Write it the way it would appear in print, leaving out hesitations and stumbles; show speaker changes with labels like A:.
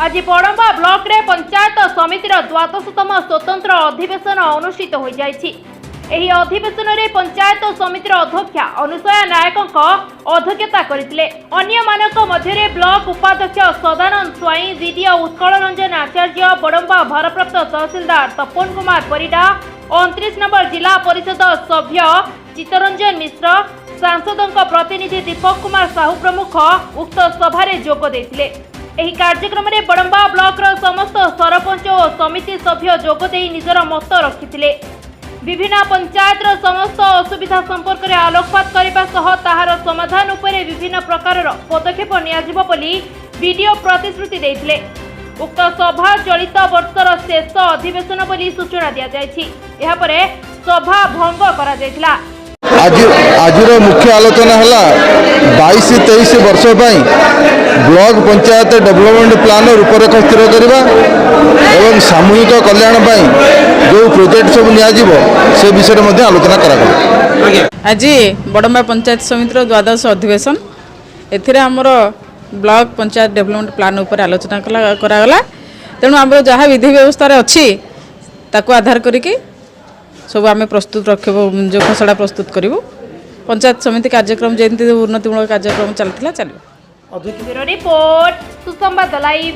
A: आज बड़म्बा ब्लॉक रे पंचायत समितिर द्वादशतम स्वतंत्र अधिवेशन अनुष्ठित हो जाइछि। एही अधिवेशन रे पंचायत समितिर अध्यक्षा अनुसया नायक अध्यक्षता करथिले। अन्य मानक मध्यरे ब्लॉक उपाध्यक्ष सदानंद स्वाई, जीडीओ उत्कल रंजन आचार्य, बड़म्बा भारप्राप्त तहसीलदार तपन कुमार परिडा, 29 नंबर जिला परिषद सभ्य चित्तरंजन मिश्र, सांसदों प्रतिनिधि दीपक कुमार साहू प्रमुख उक्त सभारे जोग देथिले। एही कार्यक्रम में बड़म्बा ब्लॉक समस्त सरपंच और समिति सभ्य जोगदे निजर मत रखिथिले। विभिन्न पंचायत समस्त असुविधा संपर्क में आलोकपात करने सह ताहार समाधान उपरे विभिन्न प्रकार पदक्षेप नियाजिबो बोली वीडियो प्रतिश्रुति देथिले। उक्त सभा चलित वर्षर शेष अधिवेशन बोली सूचना दिया जायछि। एहा परे सभा भंग करा जायतिला।
B: आज मुख्य आलोचना है 22-23 वर्ष ब्लॉक पंचायत डेवलपमेंट प्लान रूपरेख स्थिर करवा एवं सामूहिक कल्याण जो प्रोजेक्ट सब से विषय में आलोचना करा।
C: आज बड़म्बा पंचायत समितिर द्वादश अधिवेशन एमर ब्लॉक पंचायत डेवलपमेंट प्लान उपर आलोचना करागला। तेणु आम जहाँ विधि व्यवस्था अच्छी ताकू आधार करिकी सब आम प्रस्तुत रख जो खसड़ा प्रस्तुत करूँ। पंचायत समिति कार्यक्रम जमी उन्नतिमूलक कार्यक्रम चलता चलो।
A: Report Susambad live.